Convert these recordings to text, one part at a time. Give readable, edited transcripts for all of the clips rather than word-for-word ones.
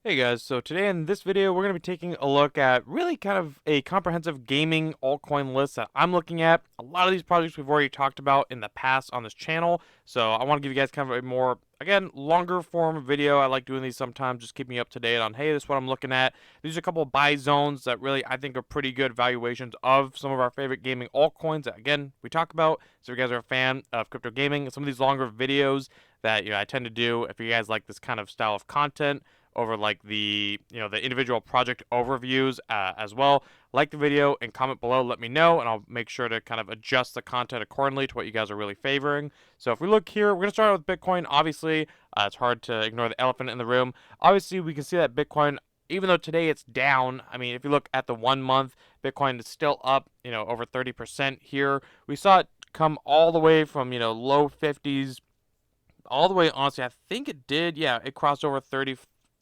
Hey guys, so today in this video we're going to be taking a look at really kind of a comprehensive gaming altcoin list that I'm looking at. A lot of these projects we've already talked about in the past on this channel, so I want to give you guys kind of a more, again, longer form video. I like doing these sometimes, just keep me up to date on, hey, this is what I'm looking at. These are a couple of buy zones that really I think are pretty good valuations of some of our favorite gaming altcoins that, again, we talk about. So if you guys are a fan of crypto gaming, some of these longer videos that I tend to do, if you guys like this kind of style of content, over like the the individual project overviews as well. Like the video and comment below, let me know, and I'll make sure to kind of adjust the content accordingly to what you guys are really favoring. So if we look here, we're gonna start out with Bitcoin. Obviously, it's hard to ignore the elephant in the room. Obviously, we can see that Bitcoin, even though today it's down, I mean, if you look at the 1 month, Bitcoin is still up, over 30% here. We saw it come all the way from, low 50s all the way. Honestly, I think it did. Yeah, it crossed over 30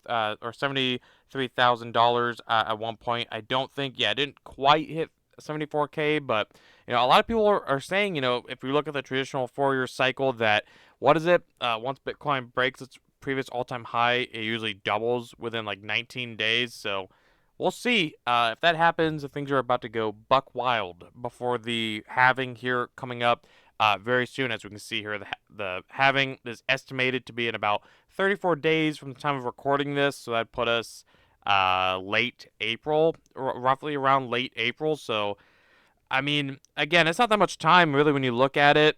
or $73,000 at one point. I don't think. Yeah, it didn't quite hit 74K, but a lot of people are saying, if you look at the traditional 4 year cycle, that what is it? Once Bitcoin breaks its previous all-time high, it usually doubles within like 19 days. So we'll see if that happens. If things are about to go buck wild before the halving here coming up very soon. As we can see here, the halving is estimated to be in about 34 days from the time of recording this. So that'd put us late April, roughly around late April. So, I mean, again, it's not that much time really when you look at it.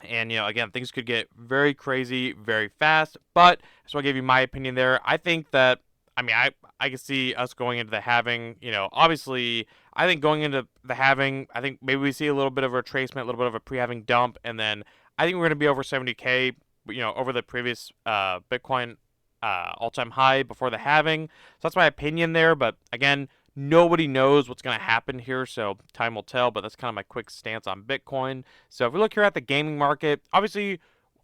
And, again, things could get very crazy very fast. But so I gave you my opinion there. I think that, I mean, I can see us going into the halving. Obviously, I think going into the halving, I think maybe we see a little bit of a retracement, a little bit of a pre-halving dump. And then I think we're going to be over 70K, over the previous Bitcoin all-time high before the halving. So that's my opinion there. But again, nobody knows what's going to happen here, so time will tell. But that's kind of my quick stance on Bitcoin. So if we look here at the gaming market, obviously,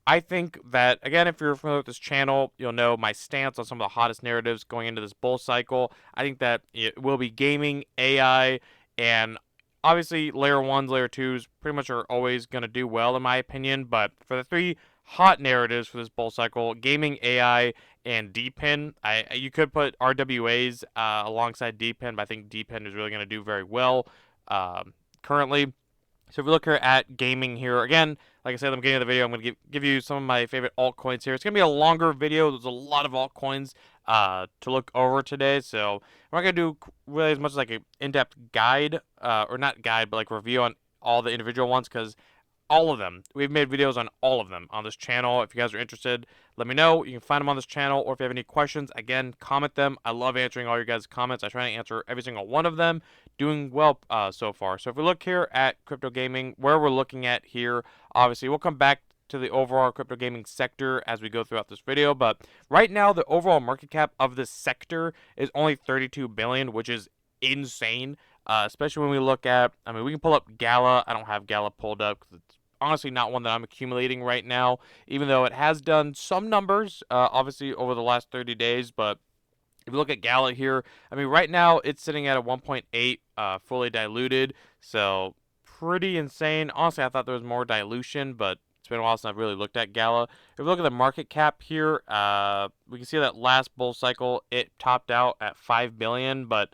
I think that, again, if you're familiar with this channel, you'll know my stance on some of the hottest narratives going into this bull cycle. I think that it will be gaming, AI, and obviously layer ones, layer twos pretty much are always going to do well, in my opinion. But for the three hot narratives for this bull cycle, gaming, AI, and DPIN. You could put RWAs alongside DPIN, but I think DPIN is really going to do very well currently. So if we look here at gaming here, again, like I said at the beginning of the video, I'm going to give you some of my favorite altcoins here. It's going to be a longer video. There's a lot of altcoins to look over today. So we're not going to do really as much as like an in-depth guide, or not guide, but like review on all the individual ones, because all of them. We've made videos on all of them on this channel. If you guys are interested, let me know. You can find them on this channel, or if you have any questions, again, comment them. I love answering all your guys' comments. I try to answer every single one of them. Doing well so far. So if we look here at crypto gaming, where we're looking at here, obviously we'll come back to the overall crypto gaming sector as we go throughout this video, but right now the overall market cap of this sector is only 32 billion, which is insane. Especially when we look at, I mean, we can pull up Gala. I don't have Gala pulled up because it's honestly not one that I'm accumulating right now, even though it has done some numbers, obviously, over the last 30 days. But if you look at Gala here, I mean, right now it's sitting at a 1.8 fully diluted, so pretty insane. Honestly, I thought there was more dilution, but it's been a while since I've really looked at Gala. If we look at the market cap here, we can see that last bull cycle it topped out at 5 billion, but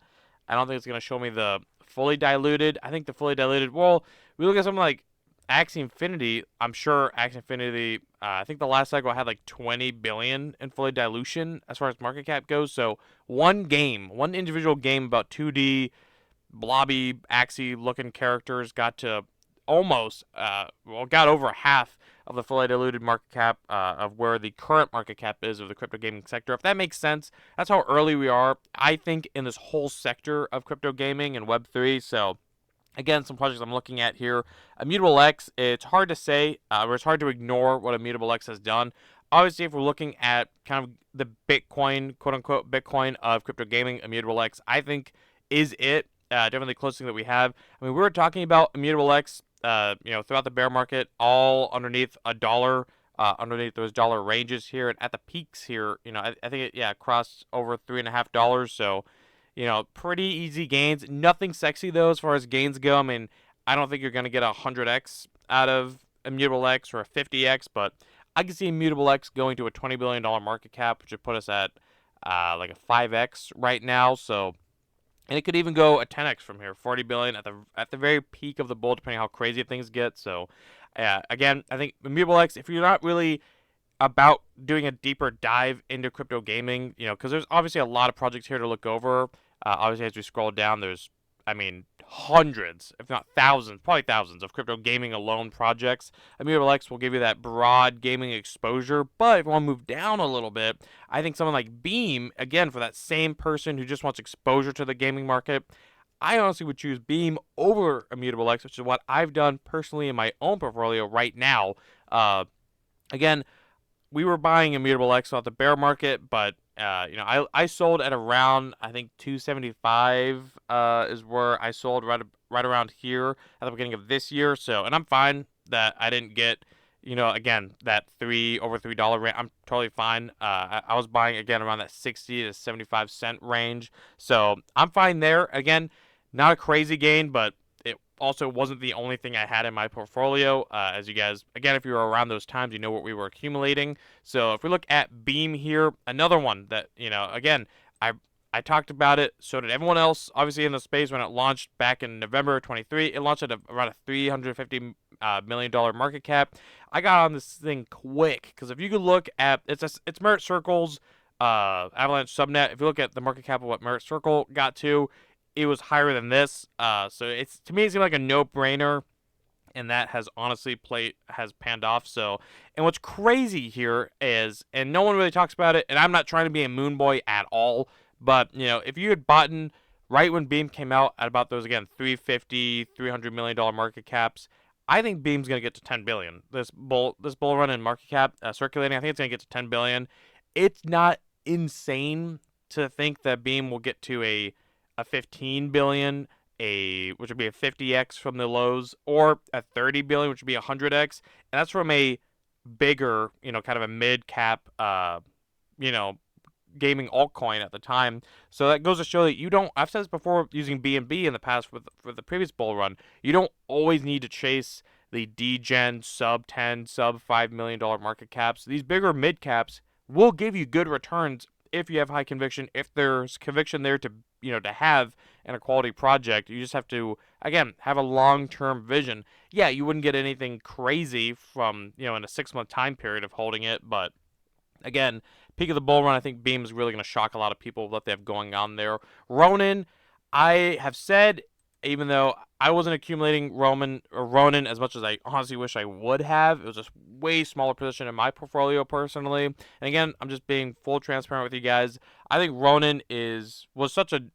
I don't think it's going to show me the fully diluted. I think the fully diluted, well, we look at something like Axie Infinity. I'm sure Axie Infinity, I think the last cycle had like 20 billion in fully dilution as far as market cap goes. So one game, one individual game about 2D blobby Axie looking characters got to almost, got over half of the fully diluted market cap of where the current market cap is of the crypto gaming sector. If that makes sense, that's how early we are, I think, in this whole sector of crypto gaming and Web3. So again, some projects I'm looking at here. Immutable X, it's hard to say, or it's hard to ignore what Immutable X has done. Obviously, if we're looking at kind of the Bitcoin, quote unquote, Bitcoin of crypto gaming, Immutable X, I think, is it. Definitely the closest thing that we have. I mean, we were talking about Immutable X, throughout the bear market, all underneath a dollar, underneath those dollar ranges here, and at the peaks here, I think it crossed over $3.50. So, pretty easy gains. Nothing sexy though as far as gains go. I mean, I don't think you're gonna get a 100x out of Immutable X or a 50x, but I can see Immutable X going to a $20 billion market cap, which would put us at like a 5x right now. So, and it could even go a 10x from here, 40 billion at the very peak of the bull, depending how crazy things get. So, again, I think Immutable X, if you're not really about doing a deeper dive into crypto gaming, because there's obviously a lot of projects here to look over. Obviously, as we scroll down, there's, I mean, hundreds, if not thousands, probably thousands of crypto gaming alone projects. Immutable X will give you that broad gaming exposure, but if you want to move down a little bit, I think someone like Beam, again, for that same person who just wants exposure to the gaming market, I honestly would choose Beam over Immutable X, which is what I've done personally in my own portfolio right now. Again, we were buying Immutable X at the bear market, but I sold at around, I think 275 is where I sold right around here at the beginning of this year. So, and I'm fine that I didn't get, again, that over $3 range. I'm totally fine. I was buying again around that 60 to 75 cent range, so I'm fine there. Again, not a crazy gain, but it also wasn't the only thing I had in my portfolio. As you guys, again, if you were around those times, you know what we were accumulating. So if we look at Beam here, another one that, again, I talked about it, so did everyone else, obviously, in the space when it launched back in November of 23. It launched at around a $350 million market cap. I got on this thing quick, because if you could look at, it's Merit Circle's Avalanche subnet. If you look at the market cap of what Merit Circle got to, it was higher than this. So it's, to me, it seemed like a no-brainer, and that has honestly has panned off. So, and what's crazy here is, and no one really talks about it, and I'm not trying to be a moon boy at all, but if you had bought in right when Beam came out at about those, again, 350, $300 million market caps, I think Beam's gonna get to 10 billion. This bull run in market cap circulating, I think it's gonna get to 10 billion. It's not insane to think that Beam will get to a 15 billion, which would be a 50x from the lows, or a 30 billion, which would be a 100x, and that's from a bigger, kind of a mid cap, you know, gaming altcoin at the time. So that goes to show that you don't. I've said this before using BNB in the past for the previous bull run. You don't always need to chase the degen sub 10, sub $5 million market caps. These bigger mid caps will give you good returns if you have high conviction. If there's conviction there to to have in a quality project, you just have to, again, have a long-term vision. Yeah, you wouldn't get anything crazy from in a 6-month time period of holding it, but again, peak of the bull run, I think Beam is really going to shock a lot of people with what they have going on there. Ronin, I have said, even though I wasn't accumulating Ronin as much as I honestly wish I would have, it was just way smaller position in my portfolio personally. And again, I'm just being full transparent with you guys. I think Ronin was such a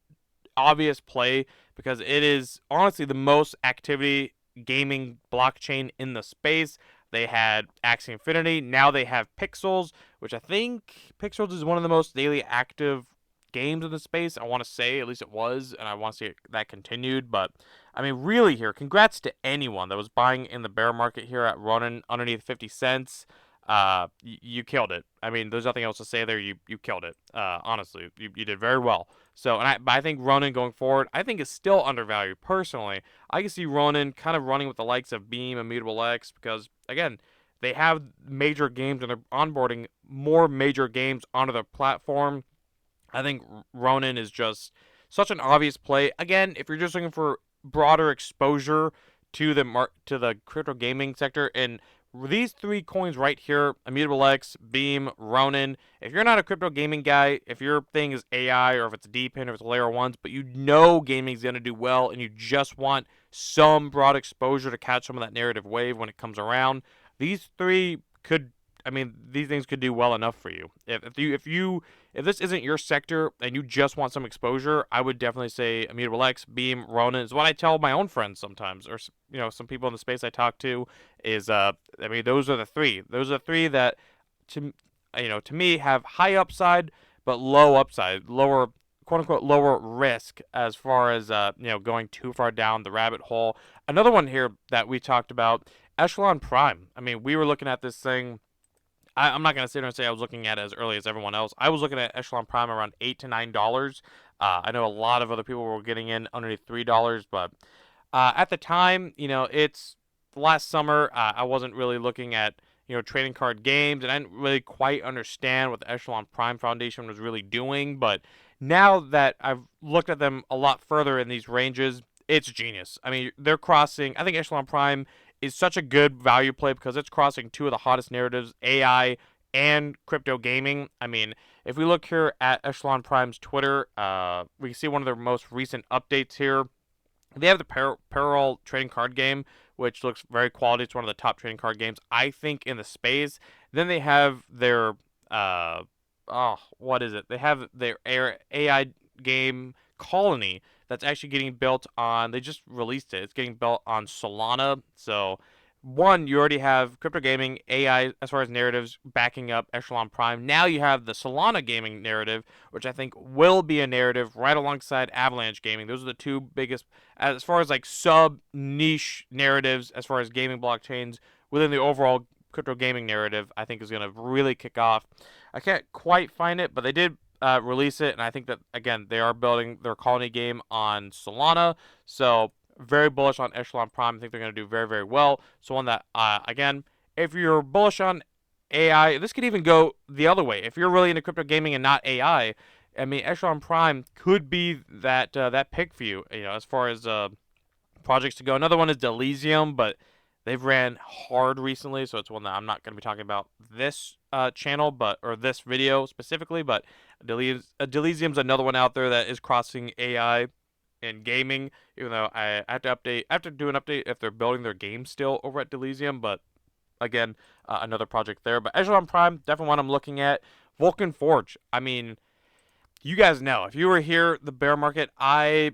obvious play because it is honestly the most activity gaming blockchain in the space. They had Axie Infinity. Now they have Pixels, which I think Pixels is one of the most daily active games in the space. I want to say, at least it was, and I want to see that continued. But, I mean, really here, congrats to anyone that was buying in the bear market here at Ronin underneath 50 cents. You killed it. I mean, there's nothing else to say there. You killed it. Honestly, you did very well. So, but I think Ronin going forward, I think is still undervalued personally. I can see Ronin kind of running with the likes of Beam, Immutable X, because again, they have major games and they're onboarding more major games onto their platform. I think Ronin is just such an obvious play. Again, if you're just looking for broader exposure to the crypto gaming sector, and these three coins right here, Immutable X, Beam, Ronin, if you're not a crypto gaming guy, if your thing is AI or if it's DePIN or if it's layer ones, but you know gaming's going to do well and you just want some broad exposure to catch some of that narrative wave when it comes around, these three could, I mean, these things could do well enough for you. If this isn't your sector and you just want some exposure, I would definitely say Immutable X, Beam, Ronin is what I tell my own friends sometimes, or some people in the space I talk to. Is I mean, those are the three. Those are the three that to me have high upside but low upside, lower, quote unquote, lower risk as far as going too far down the rabbit hole. Another one here that we talked about, Echelon Prime. I mean, we were looking at this thing. I'm not going to sit here and say I was looking at it as early as everyone else. I was looking at Echelon Prime around $8 to $9. I know a lot of other people were getting in underneath $3, but at the time, it's last summer. I wasn't really looking at trading card games, and I didn't really quite understand what the Echelon Prime Foundation was really doing. But now that I've looked at them a lot further in these ranges, it's genius. I mean, they're crossing. I think Echelon Prime is such a good value play because it's crossing two of the hottest narratives, AI and crypto gaming. I mean, if we look here at Echelon Prime's Twitter, we can see one of their most recent updates here. They have the parallel trading card game, which looks very quality. It's one of the top trading card games, I think, in the space. Then they have their what is it? They have their AI game Colony that's actually getting built on. They just released it. It's getting built on Solana. So one, you already have crypto gaming AI as far as narratives backing up Echelon Prime. Now you have the Solana gaming narrative, which I think will be a narrative right alongside Avalanche gaming. Those are the two biggest, as far as like sub niche narratives, as far as gaming blockchains within the overall crypto gaming narrative. I think is going to really kick off. I can't quite find it, but they did release it, and I think that again they are building their Colony game on Solana. So very bullish on Echelon Prime. I think they're going to do very, very well. So one that, again, if you're bullish on AI, this could even go the other way. If you're really into crypto gaming and not AI, I mean, Echelon Prime could be that pick for you. As far as projects to go. Another one is Delysium, but they've ran hard recently, so it's one that I'm not going to be talking about this channel, or this video specifically. But Delysium's another one out there that is crossing AI in gaming, even though I have to do an update if they're building their game still over at Delysium. But again, another project there. But Echelon Prime, definitely one I'm looking at. Vulcan Forge. I mean, you guys know if you were here the bear market, I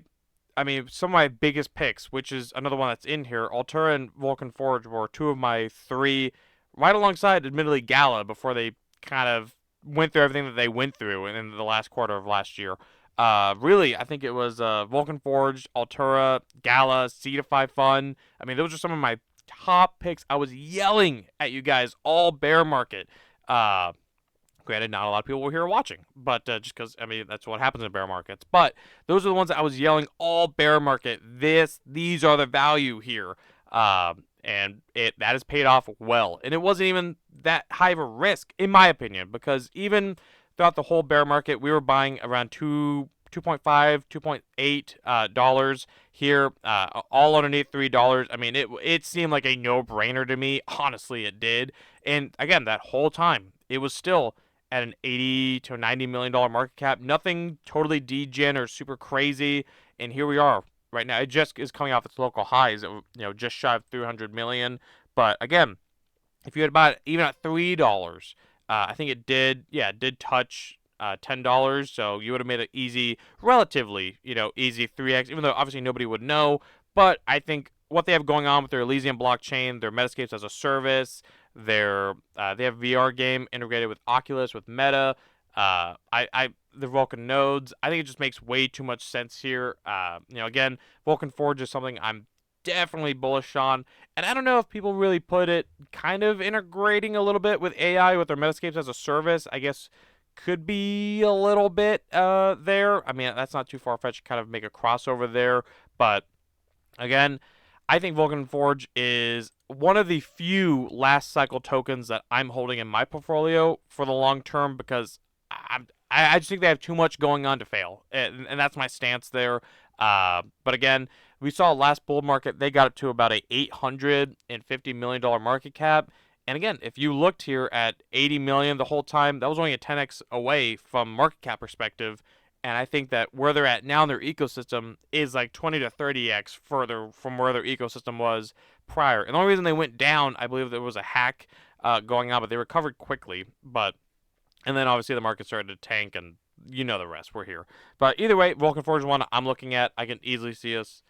mean, some of my biggest picks, which is another one that's in here, Altura and Vulcan Forge were two of my three, right alongside, admittedly, Gala, before they kind of went through everything that they went through in the last quarter of last year. Really, I think it was Vulcan Forge, Altura, Gala, Cetify Fun. I mean, those are some of my top picks. I was yelling at you guys all bear market. Granted, not a lot of people were here watching, but just because, I mean, that's what happens in bear markets. But those are the ones that I was yelling all bear market. These are the value here. And that has paid off well. And it wasn't even that high of a risk, in my opinion, because even throughout the whole bear market, we were buying around 2.5, $2.8 here, all underneath $3. I mean, it seemed like a no-brainer to me. Honestly, it did. And again, that whole time, it was still at an $80 to $90 million market cap. Nothing totally degen or super crazy. And here we are right now. It just is coming off its local highs, just shy of 300 million. But again, if you had bought it even at $3, I think it did touch $10. So you would have made it easy, relatively, easy 3x, even though obviously nobody would know. But I think what they have going on with their Elysium blockchain, their Metascapes as a service, they have VR game integrated with Oculus, with Meta. The Vulcan nodes. I think it just makes way too much sense here. Again, Vulcan Forge is something I'm definitely bullish on, and I don't know if people really put it kind of integrating a little bit with AI with their Metascapes as a service. I guess could be a little bit there. I mean, that's not too far-fetched to kind of make a crossover there, but again, I think Vulcan Forge is one of the few last cycle tokens that I'm holding in my portfolio for the long term because I just think they have too much going on to fail, and that's my stance there. But again, we saw last bull market, they got up to about a $850 million market cap. And again, if you looked here at 80 million the whole time, that was only a 10x away from market cap perspective. And I think that where they're at now in their ecosystem is like 20 to 30x further from where their ecosystem was prior. And the only reason they went down, I believe there was a hack going on, but they recovered quickly. And then obviously the market started to tank, and you know the rest. We're here. But either way, Vulcan Forge is one I'm looking at. I can easily see us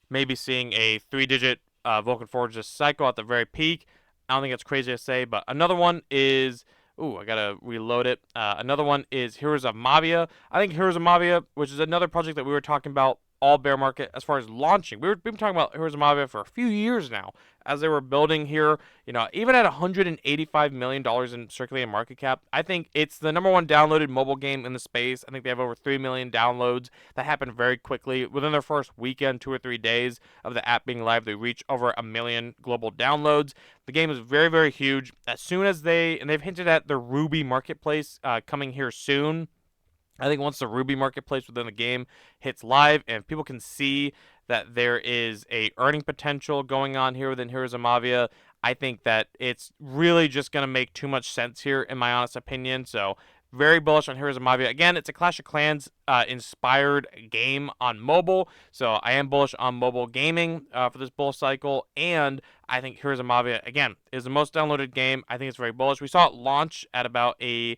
maybe seeing a 3-digit Vulcan Forge this cycle at the very peak. I don't think it's crazy to say, but another one is... Ooh, I gotta reload it. Another one is Herzavia. I think Herzavia, which is another project that we were talking about all bear market as far as launching. We've been talking about Herzavia for a few years now as they were building here. Even at $185 million in circulating market cap, I think it's the number one downloaded mobile game in the space. I think they have over 3 million downloads. That happened very quickly. Within their first weekend, 2 or 3 days of the app being live, they reached over 1 million global downloads. The game is very, very huge. As soon as they've hinted at the Ruby marketplace coming here soon. I think once the Ruby marketplace within the game hits live and people can see that there is a earning potential going on here within Herzavia, I think that it's really just going to make too much sense here, in my honest opinion. So very bullish on Herzavia. Again, it's a Clash of Clans inspired game on mobile, so I am bullish on mobile gaming for this bull cycle. And I think Herzavia, again, is the most downloaded game. I think it's very bullish. We saw it launch at about a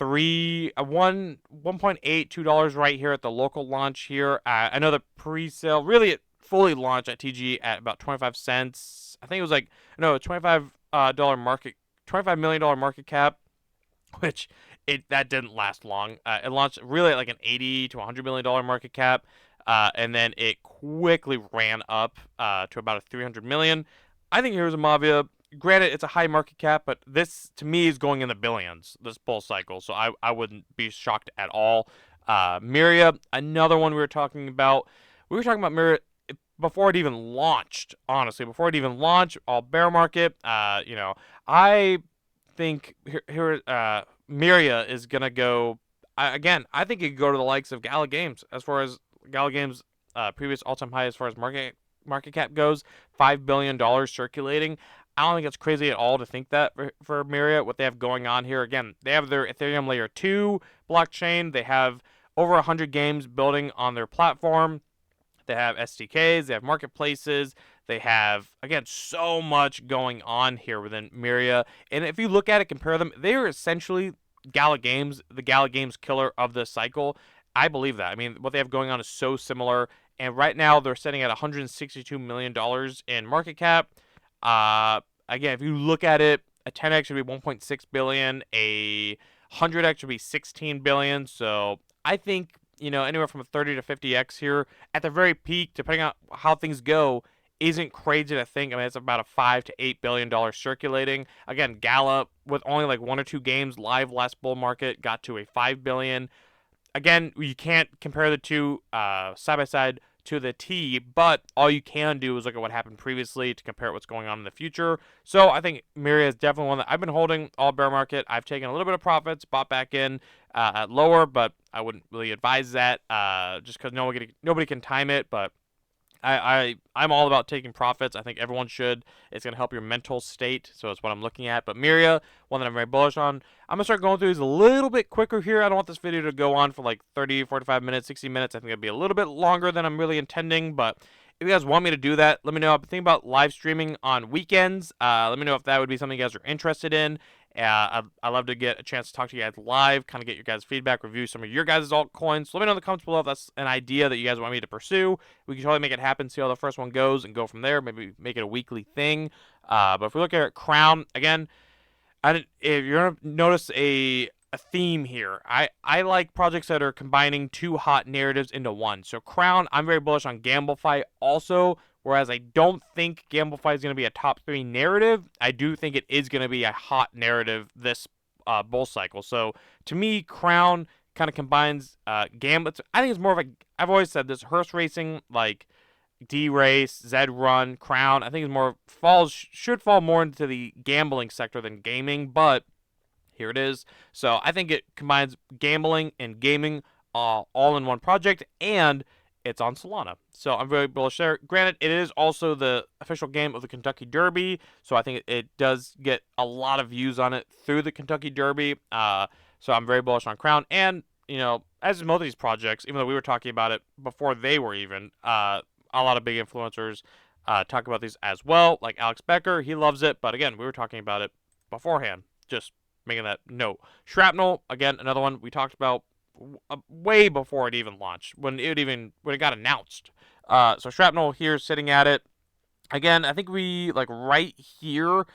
$1.82 right here at the local launch here. I know the pre-sale really it fully launched at TG at about 25 cents. I think it was like no $25 $25 million market cap, which that didn't last long. It launched really at like an $80 to $100 million market cap, and then it quickly ran up to about a 300 million. I think here's a Mavia. Granted, it's a high market cap, but this to me is going in the billions this bull cycle, so I wouldn't be shocked at all. Miria, another one we were talking about. We were talking about Miria before it even launched. Honestly, before it even launched, all bear market. I think Miria is gonna go again. I think it could go to the likes of Gala Games as far as Gala Games' previous all-time high as far as market cap goes. $5 billion circulating. I don't think it's crazy at all to think that for Miria, what they have going on here. Again, they have their Ethereum Layer 2 blockchain. They have over 100 games building on their platform. They have SDKs. They have marketplaces. They have, again, so much going on here within Miria. And if you look at it, compare them, they are essentially Gala Games, the Gala Games killer of this cycle. I believe that. I mean, what they have going on is so similar. And right now, they're sitting at $162 million in market cap. Again, if you look at it, a 10x should be 1.6 billion, a 100x should be 16 billion. So I think, anywhere from a 30 to 50x here at the very peak, depending on how things go, isn't crazy to think. I mean, it's about a $5 to $8 billion circulating. Again, Gala, with only like 1 or 2 games live last bull market, got to a 5 billion. Again, you can't compare the two side by side to the T, but all you can do is look at what happened previously to compare what's going on in the future. So I think Miria is definitely one that I've been holding all bear market. I've taken a little bit of profits, bought back in at lower, but I wouldn't really advise that just because nobody can time it. But I'm all about taking profits. I think everyone should. It's going to help your mental state, so it's what I'm looking at. But Miria, one that I'm very bullish on. I'm going to start going through these a little bit quicker here. I don't want this video to go on for like 30, 45 minutes, 60 minutes. I think it'll be a little bit longer than I'm really intending, but if you guys want me to do that, let me know. I'm thinking about live streaming on weekends. Let me know if that would be something you guys are interested in. I'd love to get a chance to talk to you guys live, kind of get your guys' feedback, review some of your guys' altcoins. So let me know in the comments below if that's an idea that you guys want me to pursue. We can totally make it happen, see how the first one goes, and go from there. Maybe make it a weekly thing. But if we look at Crown, again, if you're going to notice a theme here, I like projects that are combining two hot narratives into one. So Crown, I'm very bullish on Gamblify also. Whereas I don't think Gamblify is going to be a top 3 narrative, I do think it is going to be a hot narrative this bull cycle. So to me, Crown kind of combines Gamble. I think it's more of a. I've always said this: Hearst Racing, like D Race, Z Run, Crown. I think should fall more into the gambling sector than gaming, but here it is. So I think it combines gambling and gaming all in one project, and it's on Solana. So I'm very bullish there. Granted, it is also the official game of the Kentucky Derby, so I think it does get a lot of views on it through the Kentucky Derby. So I'm very bullish on Crown. And, as most of these projects, even though we were talking about it before they were even, a lot of big influencers talk about these as well, like Alex Becker. He loves it, but again, we were talking about it beforehand, just making that note. Shrapnel, again, another one we talked about way before it even launched, when it got announced. So Shrapnel here sitting at it again. I think we like right here.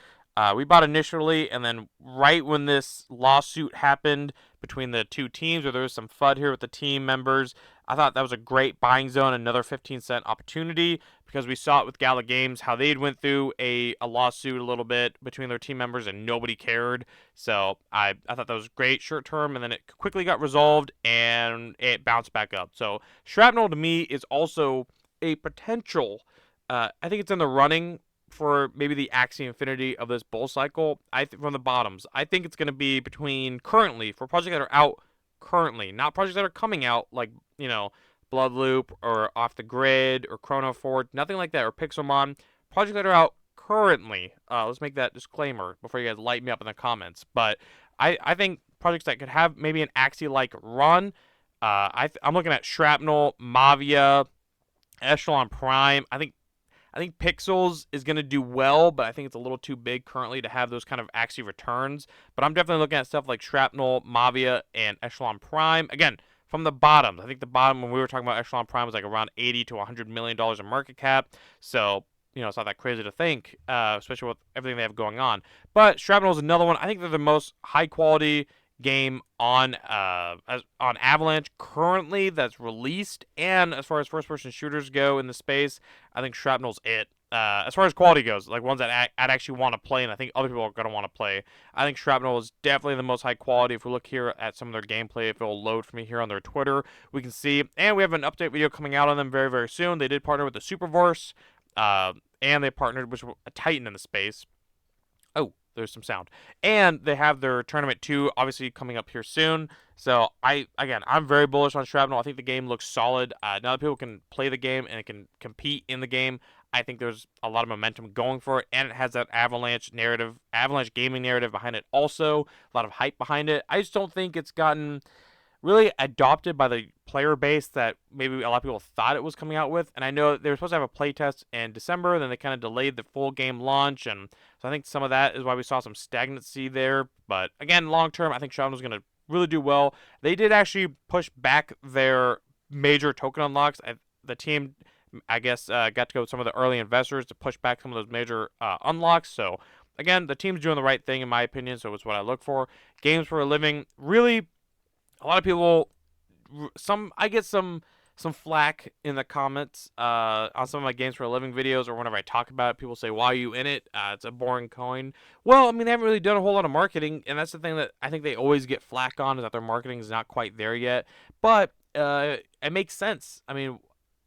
We bought initially, and then right when this lawsuit happened between the two teams, where there was some FUD here with the team members, I thought that was a great buying zone, another 15-cent opportunity, because we saw it with Gala Games, how they'd went through a lawsuit a little bit between their team members, and nobody cared. So I thought that was great short term, and then it quickly got resolved, and it bounced back up. So Shrapnel, to me, is also a potential. I think it's in the running for maybe the Axie Infinity of this bull cycle. From the bottoms, I think it's going to be between currently for projects that are out currently, not projects that are coming out like Bloodloop or Off the Grid or Chrono Forge, nothing like that, or Pixelmon. Projects that are out currently. Let's make that disclaimer before you guys light me up in the comments. But I think projects that could have maybe an Axie-like run. I'm looking at Shrapnel, Mavia, Echelon Prime. I think Pixels is going to do well, but I think it's a little too big currently to have those kind of Axie returns. But I'm definitely looking at stuff like Shrapnel, Mavia, and Echelon Prime. Again, from the bottom. I think the bottom, when we were talking about Echelon Prime, was like around $80 to $100 million in market cap. So, it's not that crazy to think, especially with everything they have going on. But Shrapnel is another one. I think they're the most high quality game on Avalanche currently that's released, and as far as first person shooters go in the space, I think Shrapnel's it. As far as quality goes, like ones that I'd actually want to play, and I think other people are going to want to play, I think Shrapnel is definitely the most high quality. If we look here at some of their gameplay, if it'll load for me here on their Twitter, we can see. And we have an update video coming out on them very, very soon. They did partner with the Superverse, and they partnered with a Titan in the space. Oh, there's some sound. And they have their Tournament 2 obviously coming up here soon. So I'm very bullish on Shrapnel. I think the game looks solid. Now that people can play the game and it can compete in the game, I think there's a lot of momentum going for it, and it has that Avalanche narrative, Avalanche gaming narrative behind it also, a lot of hype behind it. I just don't think it's gotten really adopted by the player base that maybe a lot of people thought it was coming out with. And I know they were supposed to have a playtest in December, then they kind of delayed the full game launch, and so I think some of that is why we saw some stagnancy there. But again, long term, I think Shrapnel's going to really do well. They did actually push back their major token unlocks. The team, I guess, got to go with some of the early investors to push back some of those major unlocks. So again, the team's doing the right thing in my opinion. So it's what I look for. Games for a living, really. A lot of people, I get some flack in the comments on some of my games for a living videos, or whenever I talk about it, people say, "Why are you in it? It's a boring coin." Well, I mean, they haven't really done a whole lot of marketing, and that's the thing that I think they always get flack on, is that their marketing is not quite there yet. But it makes sense. I mean,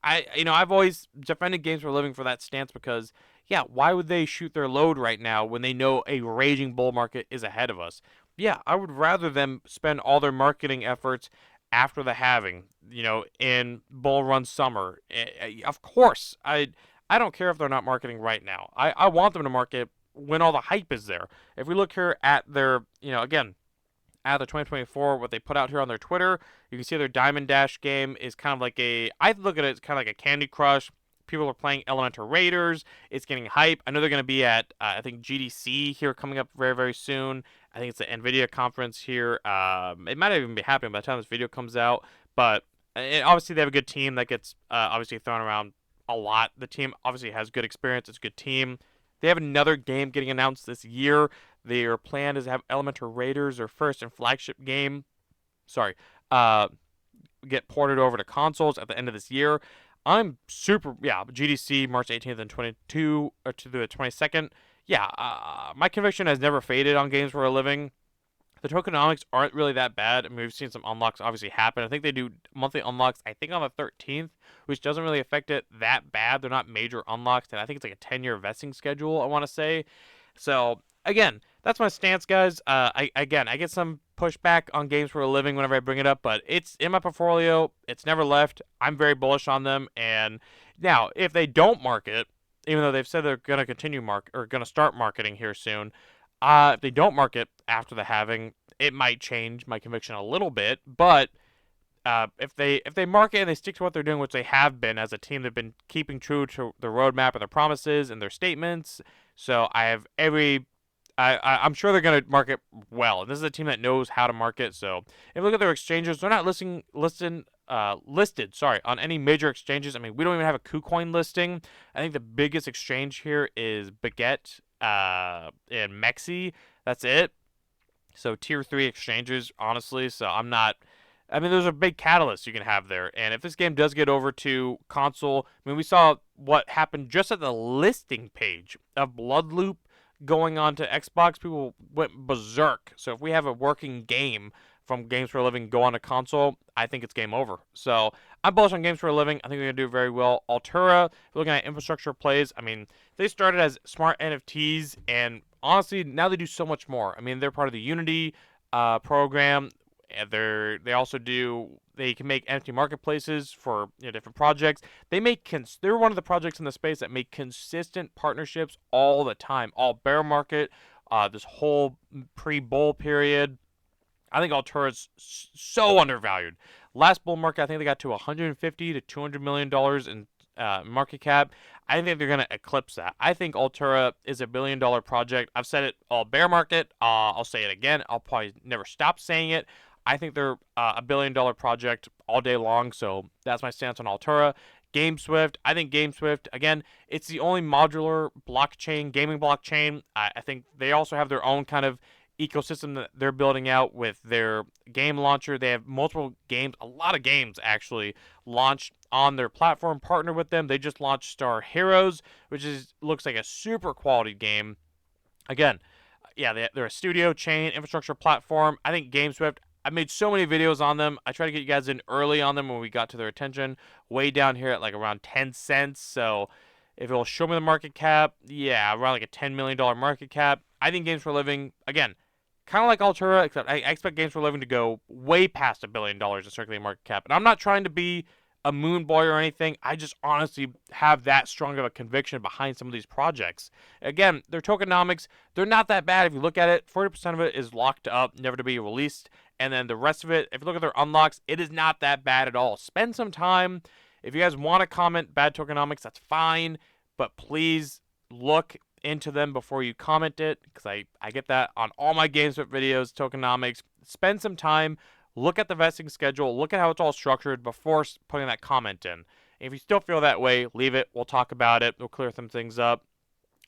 I've always defended games for a living for that stance, because yeah, why would they shoot their load right now when they know a raging bull market is ahead of us? Yeah, I would rather them spend all their marketing efforts after the halving, in bull run summer. Of course, I don't care if they're not marketing right now. I want them to market when all the hype is there. If we look here at their, again, at the 2024, what they put out here on their Twitter, you can see their Diamond Dash game is kind of like I look at it as kind of like a Candy Crush. People are playing Elemental Raiders. It's getting hype. I know they're going to be at, I think, GDC here coming up very, very soon. I think it's the NVIDIA conference here. It might not even be happening by the time this video comes out. But obviously, they have a good team that gets obviously thrown around a lot. The team obviously has good experience. It's a good team. They have another game getting announced this year. Their plan is to have Elemental Raiders, their first and flagship game, get ported over to consoles at the end of this year. I'm GDC March 18th and 22 or to the 22nd. Yeah, my conviction has never faded on games for a living. The tokenomics aren't really that bad. I mean, we've seen some unlocks obviously happen. I think they do monthly unlocks, I think on the 13th, which doesn't really affect it that bad. They're not major unlocks, and I think it's like a 10-year vesting schedule, I want to say. So, again, that's my stance, guys. I get some pushback on games for a living whenever I bring it up, but it's in my portfolio. It's never left. I'm very bullish on them. And now, if they don't market, even though they've said they're going to continue going to start marketing here soon, if they don't market after the halving, it might change my conviction a little bit. But if they market and they stick to what they're doing, which they have been as a team, they've been keeping true to their roadmap and their promises and their statements. So I have I'm sure they're going to market well. And this is a team that knows how to market. So if you look at their exchanges, they're not listed on any major exchanges. I mean, we don't even have a KuCoin listing. I think the biggest exchange here is Baguette. and Mexi. That's it. So tier 3 exchanges, honestly. So I'm not. I mean, those are big catalysts you can have there. And if this game does get over to console, I mean, we saw what happened just at the listing page of Bloodloop going on to Xbox. People went berserk. So if we have a working game from Games for a Living go on to console, I think it's game over. So I'm bullish on Games for a Living. I think they're going to do very well. Altura, looking at infrastructure plays, I mean, they started as smart NFTs, and honestly, now they do so much more. I mean, they're part of the Unity program. And they also do, they can make NFT marketplaces for different projects. They're one of the projects in the space that make consistent partnerships all the time, all bear market, this whole pre-bull period. I think Altura's so undervalued. Last bull market, I think they got to 150 to 200 million dollars in market cap. I think they're going to eclipse that. I think Altura is a $1 billion project. I've said it all bear market. I'll say it again. I'll probably never stop saying it. I think they're a $1 billion project all day long. So that's my stance on Altura. GameSwift. I think GameSwift, again, it's the only modular blockchain, gaming blockchain. I think they also have their own kind of ecosystem that they're building out with their game launcher. They have multiple games, a lot of games actually, launched on their platform. Partner with them. They just launched Star Heroes, which looks like a super quality game. Again, yeah, they're a studio chain infrastructure platform. I think GameSwift. I made so many videos on them. I tried to get you guys in early on them when we got to their attention. Way down here at like around 10 cents. So if it'll show me the market cap, yeah, around like a $10 million market cap. I think Games for a Living, again, kind of like Altura, except I expect Games for a Living to go way past $1 billion in circulating market cap. And I'm not trying to be a moon boy or anything. I just honestly have that strong of a conviction behind some of these projects. Again, their tokenomics, they're not that bad. If you look at it, 40% of it is locked up, never to be released. And then the rest of it, if you look at their unlocks, it is not that bad at all. Spend some time. If you guys want to comment bad tokenomics, that's fine. But please look into them before you comment it, because I get that on all my GameStop videos, tokenomics. Spend some time, look at the vesting schedule, look at how it's all structured before putting that comment in. If you still feel that way, leave it. We'll talk about it. We'll clear some things up.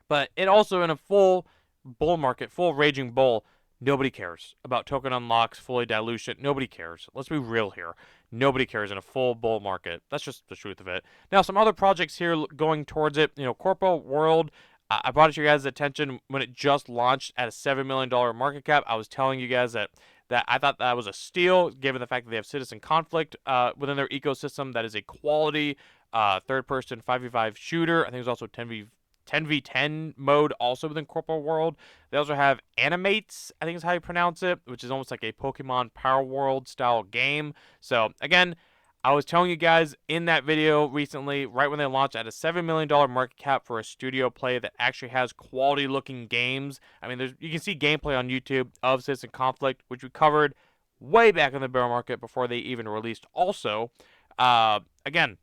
But it also, in a full bull market, full raging bull, nobody cares about token unlocks, fully dilution. Nobody cares. Let's be real here. Nobody cares in a full bull market. That's just the truth of it. Now, some other projects here going towards it. Corpo World, I brought it to your guys' attention when it just launched at a $7 million market cap. I was telling you guys that I thought that was a steal, given the fact that they have citizen conflict within their ecosystem. That is a quality third-person 5v5 shooter. I think there's also 10v10 mode also within Corpo World. They also have Animates, I think is how you pronounce it, which is almost like a Pokemon Power World style game. So again, I was telling you guys in that video recently, right when they launched, at a $7 million market cap for a studio play that actually has quality looking games. I mean, you can see gameplay on YouTube of Citizen Conflict, which we covered way back in the bear market before they even released also. Again,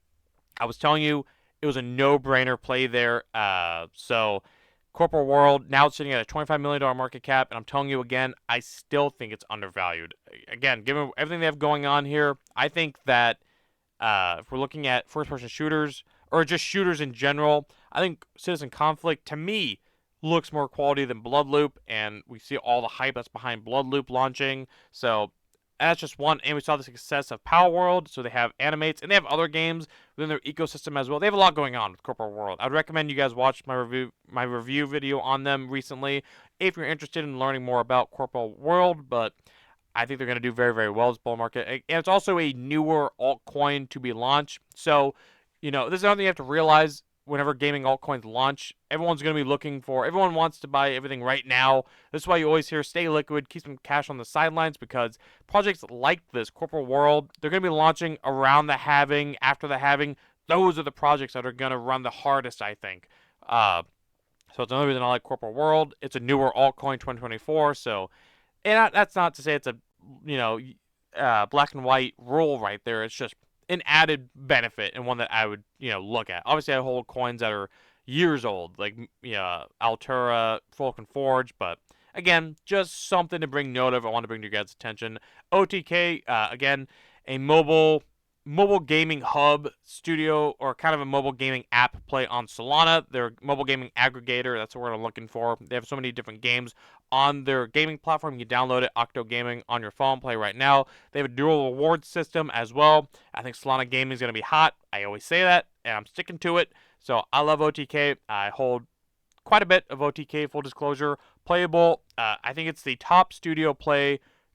I was telling you, it was a no-brainer play there. So Corporate World, now it's sitting at a $25 million market cap, and I'm telling you again, I still think it's undervalued. Again, given everything they have going on here, I think that if we're looking at first-person shooters, or just shooters in general, I think Citizen Conflict, to me, looks more quality than Bloodloop, and we see all the hype that's behind Bloodloop launching. So that's just one, and we saw the success of Power World, so they have Animates, and they have other games within their ecosystem as well. They have a lot going on with Corporate World. I'd recommend you guys watch my review video on them recently if you're interested in learning more about Corporate World, but I think they're going to do very, very well this bull market. And it's also a newer altcoin to be launched. So, this is another thing you have to realize whenever gaming altcoins launch. Everyone wants to buy everything right now. This is why you always hear stay liquid, keep some cash on the sidelines, because projects like this, Corporate World, they're going to be launching around the halving, after the halving. Those are the projects that are going to run the hardest, I think. So it's another reason I like Corporate World. It's a newer altcoin 2024, so... And that's not to say it's a, black and white rule right there. It's just an added benefit and one that I would, look at. Obviously, I hold coins that are years old, like Altura, Vulcan Forge, but again, just something to bring note of. I want to bring to your guys' attention. OTK, again, a mobile mobile gaming hub studio, or kind of a mobile gaming app play on Solana. They're a mobile gaming aggregator. That's what we're looking for. They have so many different games on their gaming platform. You can download it, Octo Gaming, on your phone, play right now. They have a dual reward system as well. I think Solana gaming is going to be hot. I always say that, and I'm sticking to it. So I love OTK. I hold quite a bit of OTK, full disclosure. Playable. I think it's the top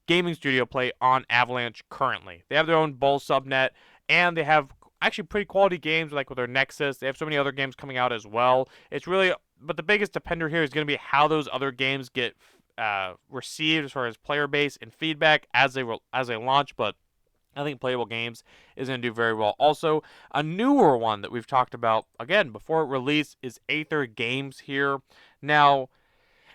gaming studio play on Avalanche currently. They have their own Bull subnet, and they have actually pretty quality games like with their Nexus. They have so many other games coming out as well. It's really, but the biggest depender here is going to be how those other games get received as far as player base and feedback as they launch. But I think Playable Games is going to do very well. Also, a newer one that we've talked about, again, before it released, is Aether Games here. Now,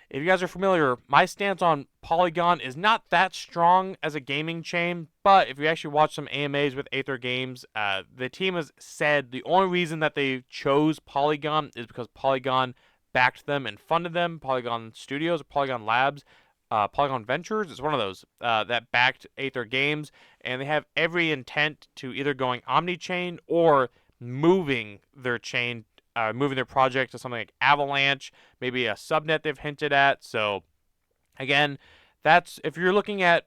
if you guys are familiar, my stance on Polygon is not that strong as a gaming chain, but if you actually watch some AMAs with Aether Games, the team has said the only reason that they chose Polygon is because Polygon backed them and funded them. Polygon Studios, Polygon Labs, Polygon Ventures is one of those that backed Aether Games, and they have every intent to either going omni-chain or moving their chain, moving their project to something like Avalanche, maybe a subnet they've hinted at. So again, that's if you're looking at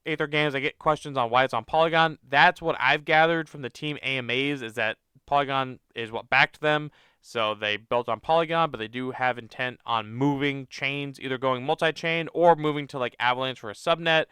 Aether Games, I get questions on why it's on Polygon. That's what I've gathered from the team AMAs, is that Polygon is what backed them. So they built on Polygon, but they do have intent on moving chains, either going multi-chain or moving to like Avalanche for a subnet.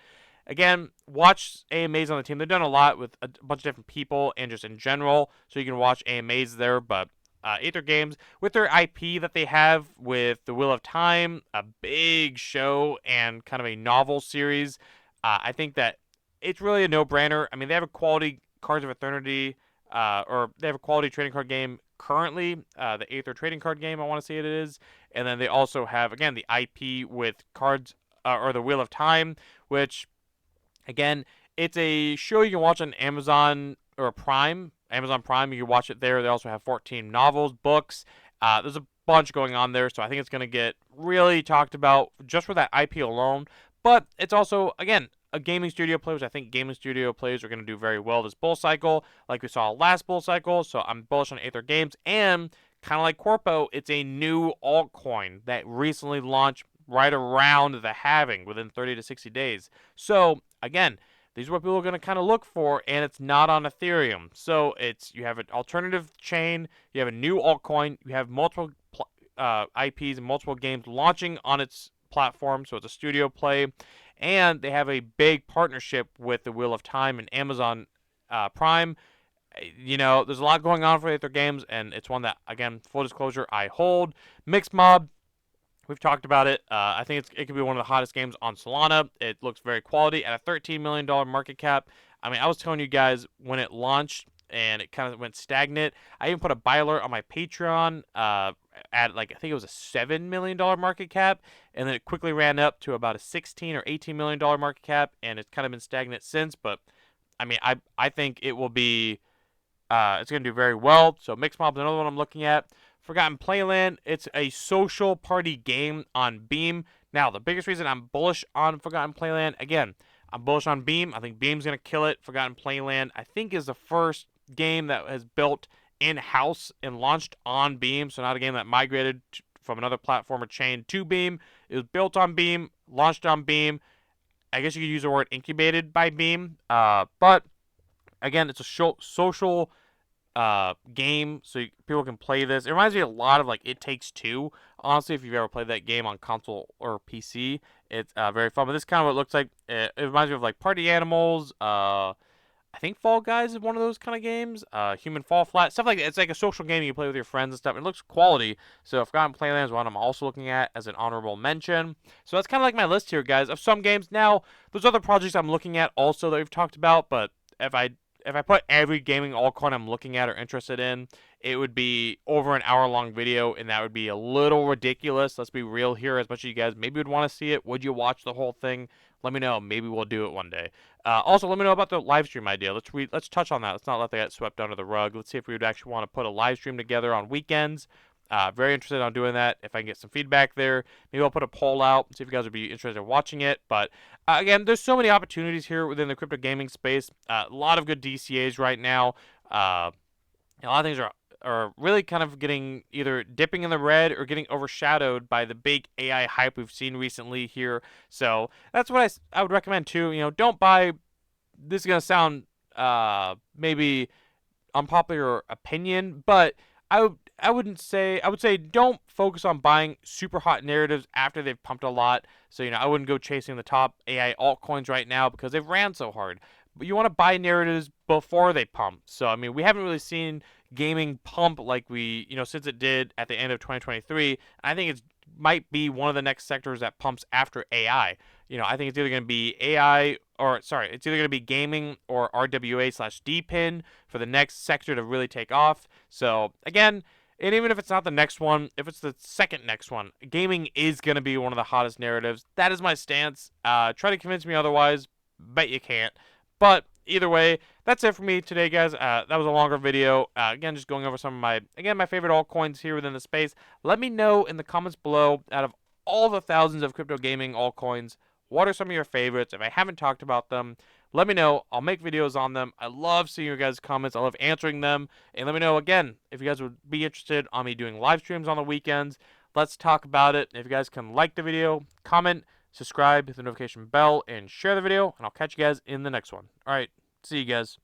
Again, watch AMAs on the team. They've done a lot with a bunch of different people and just in general, so you can watch AMAs there. But Aether Games, with their IP that they have with The Wheel of Time, a big show and kind of a novel series, I think that it's really a no-brainer. I mean, they have a quality Cards of Eternity, or they have a quality trading card game currently, the Aether trading card game, I want to say it is. And then they also have, again, the IP with Cards, or The Wheel of Time, which, again, it's a show you can watch on Amazon or Prime. Amazon Prime, you can watch it there. They also have 14 novels, books. There's a bunch going on there, so I think it's going to get really talked about just for that IP alone. But it's also, again, a gaming studio play, which I think gaming studio plays are going to do very well this bull cycle, like we saw last bull cycle. So I'm bullish on Aether Games. And kind of like Corpo, it's a new altcoin that recently launched right around the halving within 30 to 60 days. So again, these are what people are going to kind of look for, and it's not on Ethereum. So you have an alternative chain, you have a new altcoin, you have multiple IPs and multiple games launching on its platform, so it's a studio play, and they have a big partnership with the Wheel of Time and Amazon Prime. There's a lot going on for Aether Games, and it's one that, again, full disclosure, I hold. Mixed Mob, we've talked about it. I think it could be one of the hottest games on Solana. It looks very quality at a $13 million market cap. I mean, I was telling you guys when it launched and it kind of went stagnant. I even put a buy alert on my Patreon at I think it was a $7 million market cap, and then it quickly ran up to about a $16 or $18 million market cap, and it's kind of been stagnant since. But I mean, I think it will be it's going to do very well. So Mixed Mob is another one I'm looking at. Forgotten Playland, it's a social party game on Beam. Now, the biggest reason I'm bullish on Forgotten Playland, again, I'm bullish on Beam. I think Beam's going to kill it. Forgotten Playland, I think, is the first game that has built in-house and launched on Beam. So not a game that migrated from another platform or chain to Beam. It was built on Beam, launched on Beam. I guess you could use the word incubated by Beam. But, again, it's a social game, so people can play this. It reminds me a lot of It Takes Two. Honestly, if you've ever played that game on console or PC, it's very fun. But this is kind of what it looks like. It reminds me of Party Animals. I think Fall Guys is one of those kind of games. Human Fall Flat, stuff like that. It's like a social game you play with your friends and stuff. It looks quality. So Forgotten Playland is one I'm also looking at as an honorable mention. So that's kind of like my list here, guys, of some games. Now, there's other projects I'm looking at also that we've talked about, but if I put every gaming altcoin I'm looking at or interested in, it would be over an hour-long video, and that would be a little ridiculous. Let's be real here. As much as you guys maybe would want to see it, would you watch the whole thing? Let me know. Maybe we'll do it one day. Also, let me know about the live stream idea. Let's touch on that. Let's not let that get swept under the rug. Let's see if we would actually want to put a live stream together on weekends. Very interested on doing that. If I can get some feedback there, maybe I'll put a poll out, see if you guys would be interested in watching it. But again, there's so many opportunities here within the crypto gaming space. A lot of good DCAs right now. A lot of things are really kind of getting either dipping in the red or getting overshadowed by the big AI hype we've seen recently here. So that's what I would recommend too. Don't buy. This is gonna sound maybe unpopular opinion, but I would say don't focus on buying super hot narratives after they've pumped a lot. So I wouldn't go chasing the top AI altcoins right now because they've ran so hard. But you want to buy narratives before they pump. So I mean, we haven't really seen gaming pump like we since it did at the end of 2023. I think it might be one of the next sectors that pumps after AI. I think it's either going to be AI or sorry, it's either going to be gaming or RWA/DPIN for the next sector to really take off. So again, and even if it's not the next one, if it's the second next one, gaming is going to be one of the hottest narratives. That is my stance. Try to convince me otherwise. Bet you can't. But either way, that's it for me today, guys. That was a longer video. Again, just going over some of my favorite altcoins here within the space. Let me know in the comments below, out of all the thousands of crypto gaming altcoins, what are some of your favorites? If I haven't talked about them, let me know. I'll make videos on them. I love seeing your guys' comments. I love answering them. And let me know, again, if you guys would be interested on me doing live streams on the weekends. Let's talk about it. If you guys can like the video, comment, subscribe, hit the notification bell, and share the video. And I'll catch you guys in the next one. All right. See you guys.